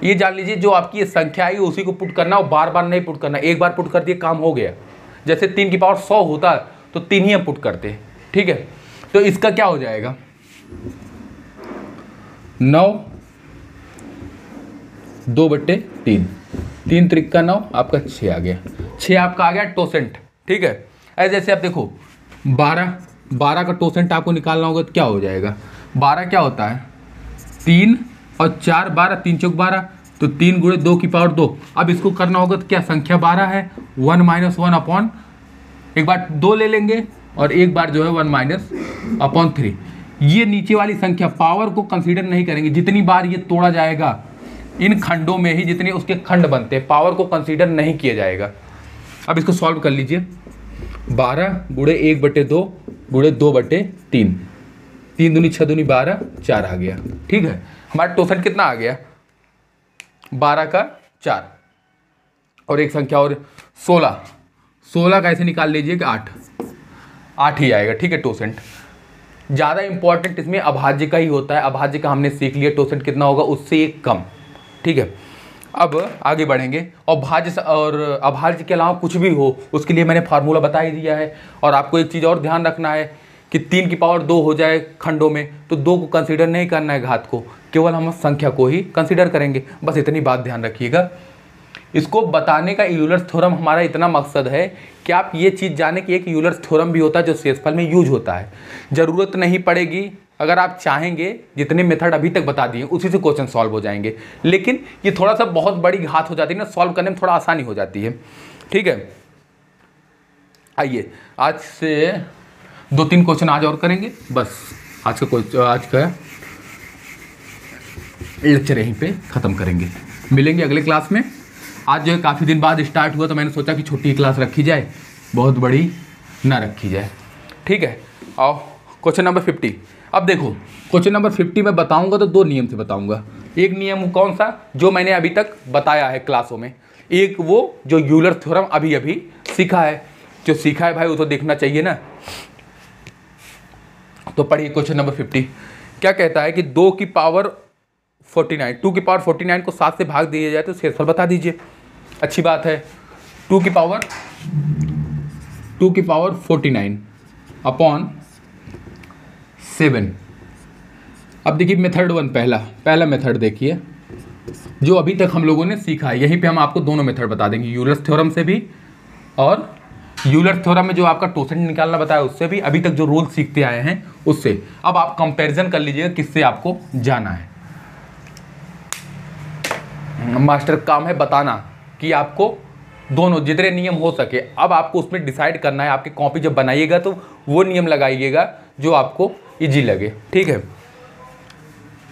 ये जान लीजिए जो आपकी ये संख्या आई उसी को पुट करना, और बार बार नहीं पुट करना, एक बार पुट कर दिए काम हो गया। जैसे 3 की पावर 100 होता तो 3 ही हम पुट करते। ठीक है, तो इसका क्या हो जाएगा, 9 2/3, 3 त्रिक का 9 आपका 6 आ गया, 6 आपका आ गया टोसेंट। ठीक है, ऐसे जैसे आप देखो 12 का टोसेंट आपको निकालना होगा तो क्या हो जाएगा, 12 क्या होता है, 3 और 4 12, 3 चौक 12, तो 3 × 2 की पावर 2। अब इसको करना होगा तो क्या, संख्या 12 है, 1 - 1 अपॉन, एक बार 2 ले लेंगे और एक बार जो है 1 - अपॉन 3। ये नीचे वाली संख्या पावर को कंसीडर नहीं करेंगे, जितनी बार ये तोड़ा जाएगा इन खंडों में ही जितने उसके खंड बनते हैं, पावर को कंसीडर नहीं किया जाएगा। अब इसको सॉल्व कर लीजिए, 12 × 1/2 × 2/3, 3 दूनी 6 दूनी 12, 4 आ गया। ठीक है, हमारा टोसेंट कितना आ गया, 12 का 4, और एक संख्या और 16 का ऐसे निकाल लीजिए कि 8 ही आएगा। ठीक है, टोसेंट ज़्यादा इंपॉर्टेंट इसमें अभाज्य का ही होता है, अभाज्य का हमने सीख लिया, टोसेंट कितना होगा उससे एक कम। ठीक है, अब आगे बढ़ेंगे, और भाज्य और अभाज्य के अलावा कुछ भी हो उसके लिए मैंने फार्मूला बता ही दिया है। और आपको एक चीज़ और ध्यान रखना है कि 3 की पावर 2 हो जाए खंडों में तो 2 को कंसीडर नहीं करना है घात को, केवल हम संख्या को ही कंसीडर करेंगे, बस इतनी बात ध्यान रखिएगा। इसको बताने का यूलर्स थ्योरम हमारा इतना मकसद है कि आप ये चीज़ जाने कि एक यूलर्स थ्योरम भी होता है जो शेषफल में यूज होता है। ज़रूरत नहीं पड़ेगी, अगर आप चाहेंगे जितने मेथड अभी तक बता दिए उसी से क्वेश्चन सॉल्व हो जाएंगे, लेकिन ये थोड़ा सा बहुत बड़ी घात हो जाती है ना, सॉल्व करने में थोड़ा आसानी हो जाती है। ठीक है, आइए आज से 2-3 क्वेश्चन आज और करेंगे, बस आज का लेक्चर यहीं पे ख़त्म करेंगे। मिलेंगे अगले क्लास में। आज जो है काफ़ी दिन बाद स्टार्ट हुआ तो मैंने सोचा कि छोटी क्लास रखी जाए, बहुत बड़ी ना रखी जाए। ठीक है, आओ क्वेश्चन नंबर 50। अब देखो क्वेश्चन नंबर 50 में बताऊंगा तो 2 नियम से बताऊंगा। एक नियम कौन सा, जो मैंने अभी तक बताया है क्लासों में, एक वो जो यूलर थ्योरम अभी सीखा है। जो सीखा है भाई वो तो देखना चाहिए ना। तो पढ़िए क्वेश्चन नंबर 50 क्या कहता है कि 2 की पावर 49 को 7 से भाग दिया जाए तो शेषफल बता दीजिए। अच्छी बात है, 2 की पावर 49 अपॉन 7। अब देखिए मेथड 1, पहला मेथड देखिए, जो अभी तक हम लोगों ने सीखा है। यहीं पे हम आपको दोनों मेथड बता देंगे, यूलर्स थ्योरम से भी और यूलर थ्योरम में जो आपका टोसेंट निकालना बताया उससे भी, अभी तक जो रूल सीखते आए हैं उससे। अब आप कंपैरिजन कर लीजिएगा किससे आपको जाना है। मास्टर का काम है बताना कि आपको दोनों जितने नियम हो सके, अब आपको उसमें डिसाइड करना है। आपकी कॉपी जब बनाइएगा तो वो नियम लगाइएगा जो आपको इजी लगे, ठीक है।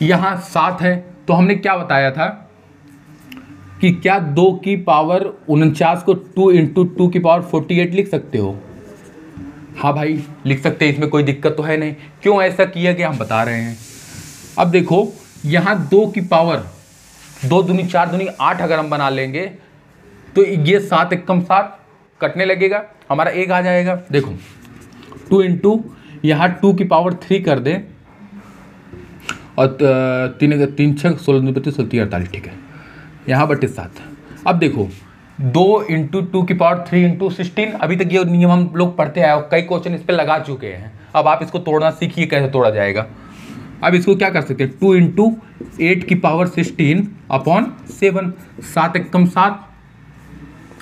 यहाँ 7 है तो हमने क्या बताया था कि क्या 2 की पावर 49 को 2 इंटू 2 की पावर 48 लिख सकते हो? हाँ भाई लिख सकते हैं, इसमें कोई दिक्कत तो है नहीं। क्यों ऐसा किया गया हम बता रहे हैं। अब देखो यहाँ 2 की पावर 2 दूनी 4 दूनी 8 अगर हम बना लेंगे तो ये 7 एकम 7 कटने लगेगा, हमारा 1 आ जाएगा। देखो 2 इंटू यहाँ 2 की पावर 3 कर दें और 3 6 16 32 48, ठीक है। यहाँ 32। अब देखो 2 इंटू 2 की पावर 3 इंटू 16, अभी तक ये नियम हम लोग पढ़ते आए और कई क्वेश्चन इस पर लगा चुके हैं। अब आप इसको तोड़ना सीखिए कैसे तोड़ा जाएगा। अब इसको क्या कर सकते हैं, 2 इंटू 8 की पावर 16 अपॉन 7, 7 एकम 7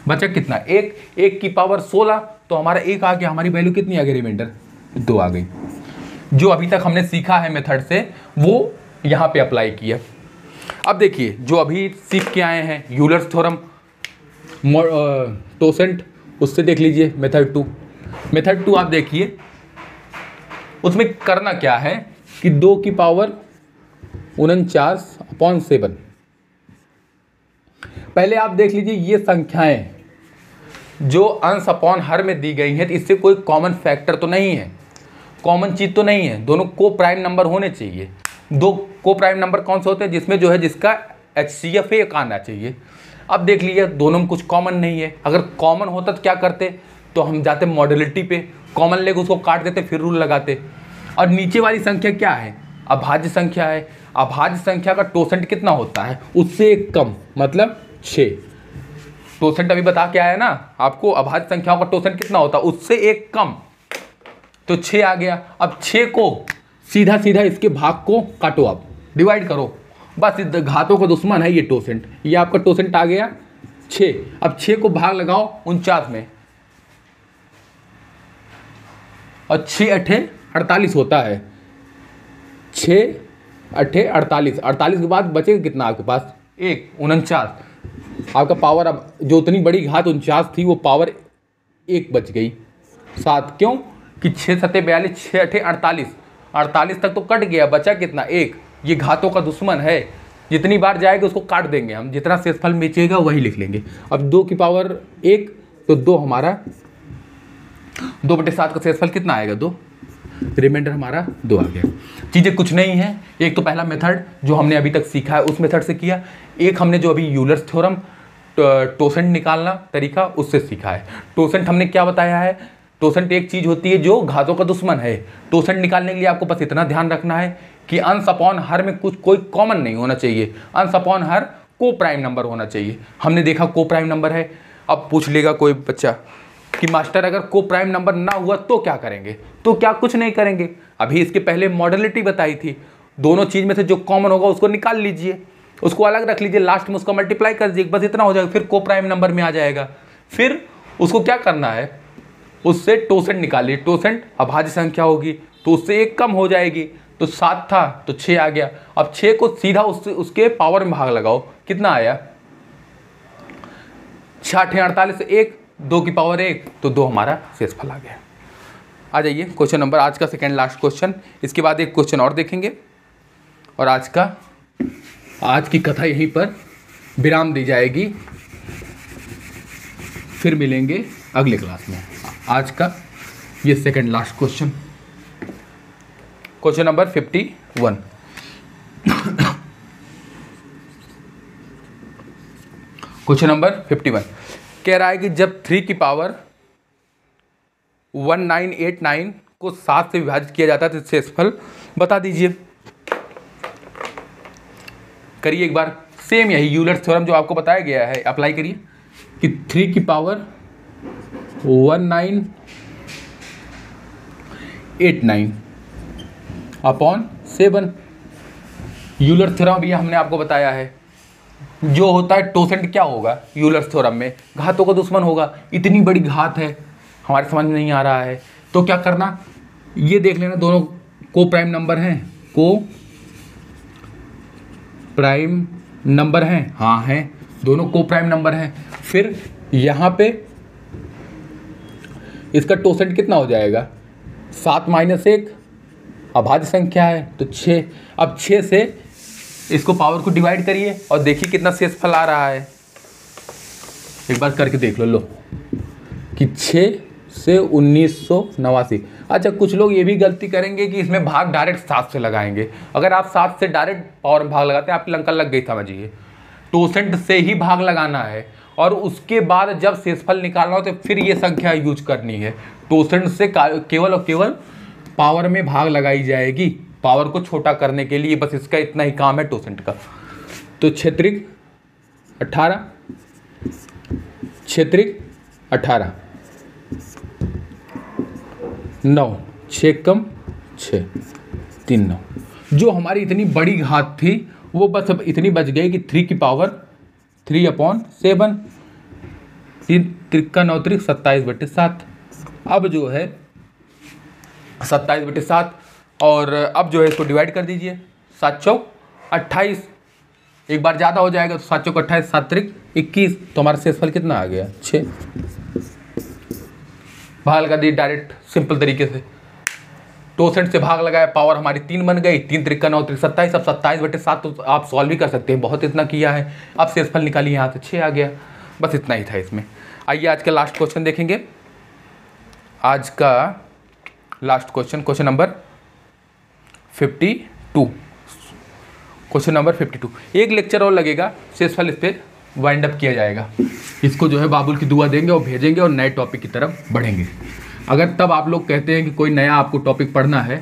बचा कितना 1, 1 की पावर 16 तो हमारा 1 आ गया। हमारी वैल्यू कितनी आ गई, रिमाइंडर 2 आ गई। जो अभी तक हमने सीखा है मेथड से वो यहाँ पे अप्लाई किया। अब देखिए जो अभी सीख के आए हैं यूलर्स थ्योरम, टोसेंट, उससे देख लीजिए मेथड 2। मेथड 2 आप देखिए उसमें करना क्या है कि 2 की पावर 49 अपॉन 7। पहले आप देख लीजिए ये संख्याएं जो अंश अपॉन हर में दी गई हैं, तो इससे कोई कॉमन फैक्टर तो नहीं है, कॉमन चीज तो नहीं है। दोनों को प्राइम नंबर होने चाहिए। 2 को प्राइम नंबर कौन से होते हैं, जिसमें जो है जिसका HCF 1 आना चाहिए। अब देख लीजिए दोनों में कुछ कॉमन नहीं है। अगर कॉमन होता तो क्या करते, तो हम जाते मॉड्यूलिटी पे, कॉमन लेके उसको काट देते, फिर रूल लगाते। और नीचे वाली संख्या क्या है, अभाज्य संख्या है। अभाज्य संख्या का टोसेंट कितना होता है, उससे एक कम, मतलब 6। टोसेंट अभी बता के आया ना आपको, अभाज्य संख्याओं का टोसेंट कितना होता है, उससे एक कम, तो 6 आ गया। अब 6 को सीधा सीधा इसके भाग को काटो, आप डिवाइड करो, बस घातों का दुश्मन है ये टोसेंट। ये आपका टोसेंट आ गया 6। अब 6 को भाग लगाओ 49 में, और 6 8 48 होता है। 6 8 48, 48 के बाद बचेगा कितना आपके पास, 1, 49। आपका पावर अब जो उतनी बड़ी घात 49 थी वो पावर 1 बच गई 7। क्यों कि 6 7 42, 6 8 48, 48 तक तो कट गया, बचा कितना 1। ये घातों का दुश्मन है, जितनी बार जाएगा उसको काट देंगे हम, जितना शेषफल बचेगा वही लिख लेंगे। अब 2 की पावर 1 तो 2 हमारा 2/7 का शेषफल कितना आएगा, 2, रिमाइंडर हमारा 2 आ गया। चीज़ें कुछ नहीं है। एक तो पहला मेथड जो हमने अभी तक सीखा है उस मेथड से किया, एक हमने जो अभी यूलर्स थ्योरम टोसेंट निकालना तरीका उससे सीखा है। टोसेंट हमने क्या बताया है, टोसेंट एक चीज़ होती है जो घातों का दुश्मन है। टोसेंट निकालने के लिए आपको बस इतना ध्यान रखना है कि अंश अपॉन हर में कुछ कोई कॉमन नहीं होना चाहिए, अंश अपॉन हर को प्राइम नंबर होना चाहिए। हमने देखा को प्राइम नंबर है। अब पूछ लेगा कोई बच्चा कि मास्टर अगर को प्राइम नंबर ना हुआ तो क्या करेंगे, तो क्या कुछ नहीं करेंगे। अभी इसके पहले मॉडलिटी बताई थी, दोनों चीज़ में से जो कॉमन होगा उसको निकाल लीजिए, उसको अलग रख लीजिए, लास्ट में उसका मल्टीप्लाई कर दीजिए, बस इतना हो जाएगा, फिर को प्राइम नंबर में आ जाएगा। फिर उसको क्या करना है, उससे टोसेंट निकालिए। टोसेंट अभाज्य संख्या होगी तो उससे एक कम हो जाएगी, तो 7 था तो 6 आ गया। अब 6 को सीधा उसके पावर में भाग लगाओ, कितना आया 6 8 48 से 1, 2 की पावर 1 तो 2 हमारा शेषफल आ गया। आ जाइए क्वेश्चन नंबर, आज का सेकेंड लास्ट क्वेश्चन, इसके बाद एक क्वेश्चन और देखेंगे और आज की कथा यहीं पर विराम दी जाएगी। फिर मिलेंगे अगले क्लास में। आज का ये second last question, question number 51। Question number 51 कह रहा है कि जब 3 की पावर 1989 को 7 से विभाजित किया जाता है तो शेषफल बता दीजिए। करिए एक बार, सेम यही यूलर्स थ्योरम जो आपको बताया गया है अप्लाई करिए कि 3 की पावर 1989 अपॉन 7, यूलर थ्योरम भी हमने आपको बताया है। जो होता है टोसेंट क्या होगा यूलर्स थ्योरम में, घातों का दुश्मन होगा। इतनी बड़ी घात है, हमारे समझ में नहीं आ रहा है, तो क्या करना, ये देख लेना दोनों को प्राइम नंबर हैं, को प्राइम नंबर हैं, हाँ हैं, दोनों को प्राइम नंबर हैं। फिर यहाँ पे इसका टोसेंट कितना हो जाएगा, 7 - 1 अभाज्य संख्या है तो 6। अब 6 से इसको पावर को डिवाइड करिए और देखिए कितना शेषफल आ रहा है, एक बार करके देख लो कि 6 से 1989। अच्छा, कुछ लोग ये भी गलती करेंगे कि इसमें भाग डायरेक्ट 7 से लगाएंगे। अगर आप 7 से डायरेक्ट पावर में भाग लगाते हैं, आपकी लंका लग गई, समझिए। टोसेंट से ही भाग लगाना है और उसके बाद जब शेषफल निकालना हो तो फिर ये संख्या यूज करनी है। टोसेंट से केवल और केवल पावर में भाग लगाई जाएगी, पावर को छोटा करने के लिए, बस इसका इतना ही काम है टोसेंट का। तो क्षेत्रिक 18, क्षेत्रिक 18, 9, 6 कम 6, 3 9। जो हमारी इतनी बड़ी घात थी वो बस अब इतनी बच गई कि 3 की पावर 3/7, 3 त्रिका 9 त्रिक 27/7। अब जो है 27/7, और अब जो है इसको डिवाइड कर दीजिए, 7 चौक 28, एक बार ज़्यादा हो जाएगा तो 7 चौक 28, 7 त्रिक 21, तो हमारा शेषफल कितना आ गया, 6। भाग लगा दी डायरेक्ट सिंपल तरीके से, टोसेंट से भाग लगाया, पावर हमारी 3 बन गई, 3 त्रिका 9 त्रिक 27, अब 27/7 तो आप सॉल्व भी कर सकते हैं, बहुत इतना किया है। अब शेषफल निकालिए, यहाँ से 6 आ गया, बस इतना ही था इसमें। आइए आज का लास्ट क्वेश्चन देखेंगे। आज का last question, question number 52, question number 52। एक लेक्चर और लगेगा, शेषफल इस पर वाइंड अप किया जाएगा। इसको जो है बाबुल की दुआ देंगे और भेजेंगे और नए टॉपिक की तरफ बढ़ेंगे। अगर तब आप लोग कहते हैं कि कोई नया आपको टॉपिक पढ़ना है,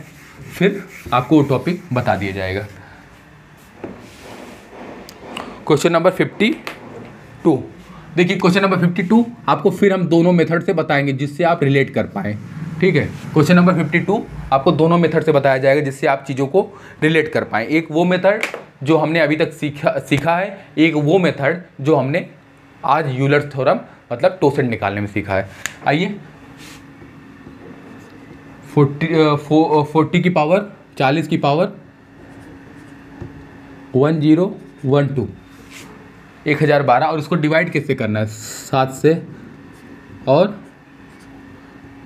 फिर आपको वो टॉपिक बता दिया जाएगा। क्वेश्चन नंबर 52, देखिए क्वेश्चन नंबर 52 आपको फिर हम दोनों मेथड से बताएंगे जिससे आप रिलेट कर पाएँ, ठीक है। क्वेश्चन नंबर 52 आपको दोनों मेथड से बताया जाएगा जिससे आप चीज़ों को रिलेट कर पाएँ। एक वो मेथड जो हमने अभी तक सीखा है, एक वो मेथड जो हमने आज यूलर थ्योरम मतलब टोसेंट निकालने में सीखा है। आइए 40 की पावर 40 की पावर 1012 1012, और इसको डिवाइड कैसे करना है, 7 से, और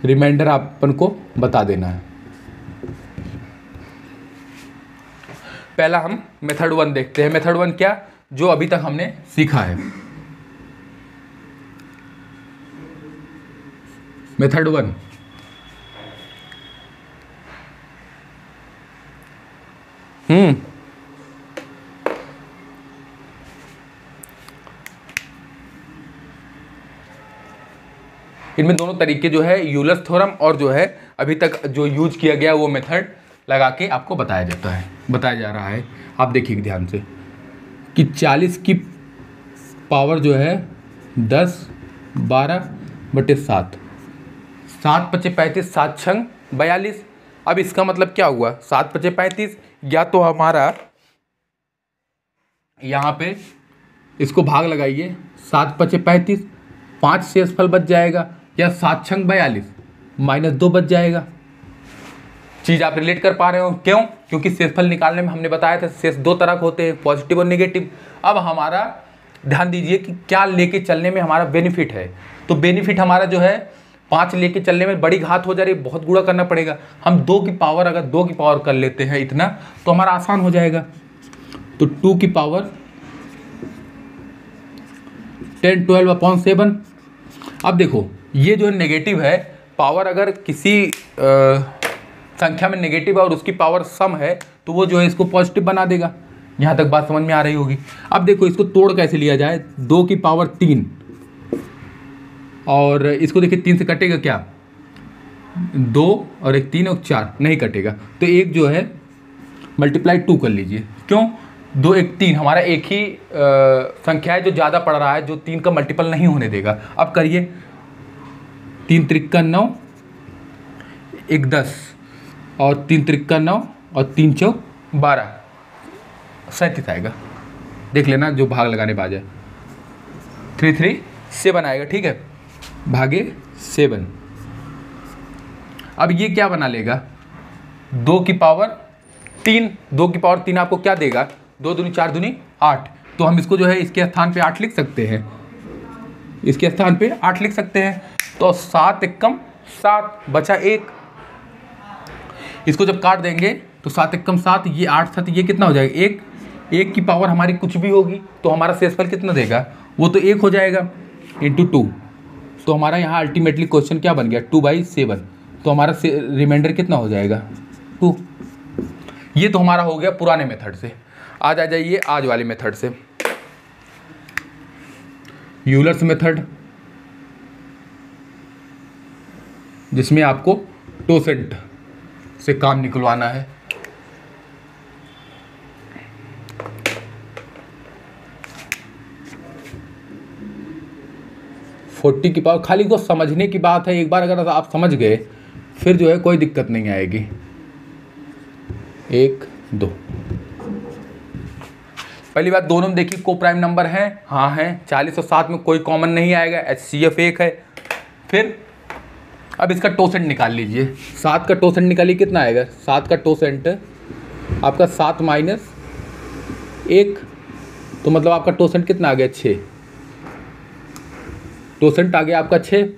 रिमाइंडर अपन को बता देना है। पहला हम मेथड 1 देखते हैं। मेथड 1 क्या, जो अभी तक हमने सीखा है। मेथड 1, इनमें दोनों तरीके जो है यूलर थ्योरम और जो है अभी तक जो यूज किया गया वो मेथड लगा के आपको बताया जा रहा है। आप देखिए ध्यान से कि 40 की पावर जो है 10 12/7, 7 × 5 = 35, 7 × 6 = 42। अब इसका मतलब क्या हुआ, 7 × 5 = 35, या तो हमारा यहाँ पे इसको भाग लगाइए, 7 × 5 = 35, 5 शेषफल बच जाएगा, या 7 × 6 = 42 -2 बच जाएगा। चीज़ आप रिलेट कर पा रहे हो, क्यों? क्योंकि शेषफल निकालने में हमने बताया था शेष 2 तरह के होते हैं, पॉजिटिव और नेगेटिव। अब हमारा ध्यान दीजिए कि क्या लेके चलने में हमारा बेनिफिट है। तो बेनिफिट हमारा जो है 5 लेके चलने में बड़ी घात हो जा रही है, बहुत गुणा करना पड़ेगा। हम 2 की पावर, अगर 2 की पावर कर लेते हैं इतना, तो हमारा आसान हो जाएगा। तो 2 की पावर 10 12/7। अब देखो ये जो नेगेटिव है, पावर अगर किसी संख्या में नेगेटिव है और उसकी पावर सम है तो वो जो है इसको पॉजिटिव बना देगा। यहाँ तक बात समझ में आ रही होगी। अब देखो इसको तोड़ कैसे लिया जाए, 2 की पावर 3, और इसको देखिए 3 से कटेगा क्या, 2 और 1 3 और 4 नहीं कटेगा, तो एक जो है मल्टीप्लाई 2 कर लीजिए। क्यों? 2 1 3 हमारा एक ही संख्या है जो ज़्यादा पड़ रहा है, जो 3 का मल्टीपल नहीं होने देगा। अब करिए, 3 त्रिका 9, 1 10, और 3 त्रिका 9 और 3 चौक 12, 37 आएगा। देख लेना जो भाग लगाने पे आ जाए। 3 3 7 आएगा, ठीक है, भागे 7। अब ये क्या बना लेगा, 2 की पावर 3, 2 की पावर 3 आपको क्या देगा, 2 दूनी 4 दूनी 8। तो हम इसको जो है इसके स्थान पे 8 लिख सकते हैं, इसके स्थान पे 8 लिख सकते हैं। तो 7 एकम 7 बचा 1, इसको जब काट देंगे तो 7 एकम 7, ये 8 7, ये कितना हो जाएगा 1। 1 की पावर हमारी कुछ भी होगी तो हमारा शेषफल कितना देगा, वो तो 1 हो जाएगा इंटू 2। तो हमारा यहाँ अल्टीमेटली क्वेश्चन क्या बन गया, 2/7। तो हमारा रिमाइंडर कितना हो जाएगा 2। ये तो हमारा हो गया पुराने मेथड से। आज आ जाइए आज वाले मेथड से, यूलर्स मेथड, जिसमें आपको टोसेंट से काम निकलवाना है। फोर्टी की पावर, खाली को समझने की बात है, एक बार अगर आप समझ गए फिर जो है कोई दिक्कत नहीं आएगी। 1 2, पहली बात दोनों में देखिए को प्राइम नंबर हैं, हाँ हैं। 40 और 7 में कोई कॉमन नहीं आएगा, HCF 1 है। फिर अब इसका टोसेंट निकाल लीजिए, 7 का टोसेंट निकालिए, कितना आएगा 7 का टोसेंट आपका 7 माइनस 1, तो मतलब आपका टोसेंट कितना आ गया 6। टोसेंट आ गया आपका 6।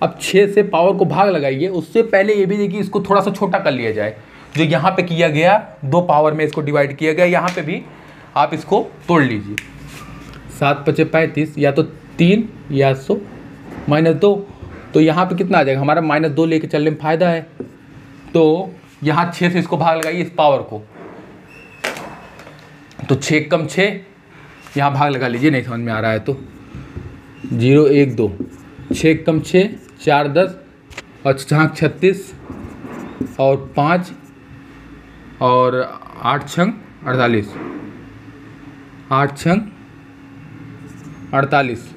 अब 6 से पावर को भाग लगाइए, उससे पहले ये भी देखिए इसको थोड़ा सा छोटा कर लिया जाए। जो यहाँ पे किया गया 2 पावर में इसको डिवाइड किया गया, यहाँ पे भी आप इसको तोड़ लीजिए। 7 × 5 = 35, या तो 3 या सो -2। तो यहाँ पे कितना आ जाएगा हमारा -2 लेके चलने में फ़ायदा है। तो यहाँ 6 से इसको भाग लगाइए इस पावर को, तो 6 कम 6, यहाँ भाग लगा लीजिए, नहीं समझ में आ रहा है तो 0 1 2, 6 कम 6 4 10 और 6 36 और 5 और 8 6 48, 8 6 48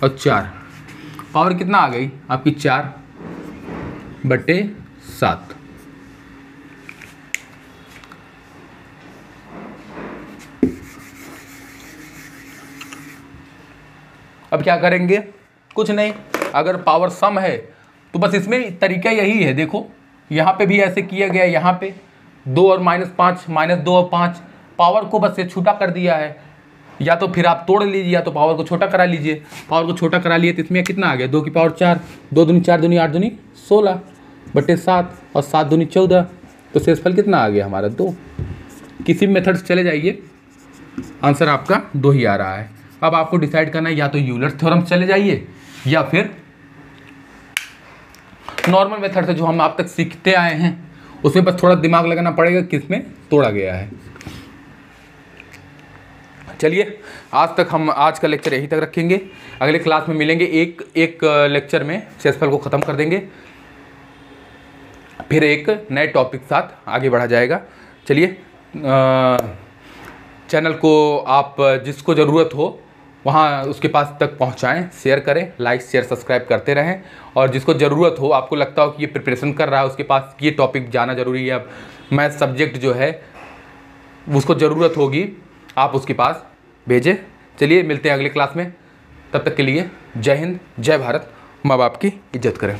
और 4, पावर कितना आ गई आपकी 4/7। अब क्या करेंगे, कुछ नहीं, अगर पावर सम है तो बस इसमें तरीका यही है। देखो यहाँ पे भी ऐसे किया गया, यहाँ पे 2 और -5, -2 और 5, पावर को बस से छोटा कर दिया है। या तो फिर आप तोड़ लीजिए, या तो पावर को छोटा करा लीजिए। पावर को छोटा करा लिए तो इसमें कितना आ गया, 2 की पावर 4, 2 दूनी 4 दूनी 8 दूनी 16/7 और 7 दूनी 14। तो शेषफल कितना आ गया हमारा 2। किसी भी मेथड से चले जाइए, आंसर आपका 2 ही आ रहा है। अब आपको डिसाइड करना है, या तो यूलर थ्योरम से चले जाइए या फिर नॉर्मल मेथड से जो हम आप तक सीखते आए हैं, उसमें बस थोड़ा दिमाग लगाना पड़ेगा किसमें तोड़ा गया है। चलिए आज का लेक्चर यहीं तक रखेंगे। अगले क्लास में मिलेंगे, एक लेक्चर में शेषफल को ख़त्म कर देंगे, फिर एक नए टॉपिक साथ आगे बढ़ा जाएगा। चलिए चैनल को आप जिसको ज़रूरत हो वहाँ उसके पास तक पहुँचाएँ, शेयर करें, लाइक शेयर सब्सक्राइब करते रहें। और जिसको ज़रूरत हो, आपको लगता हो कि ये प्रिपरेशन कर रहा है, उसके पास ये टॉपिक जाना ज़रूरी है, मैथ सब्जेक्ट जो है उसको ज़रूरत होगी, आप उसके पास भेजें। चलिए मिलते हैं अगले क्लास में, तब तक के लिए जय हिंद, जय भारत। माँ बाप की इज्जत करें।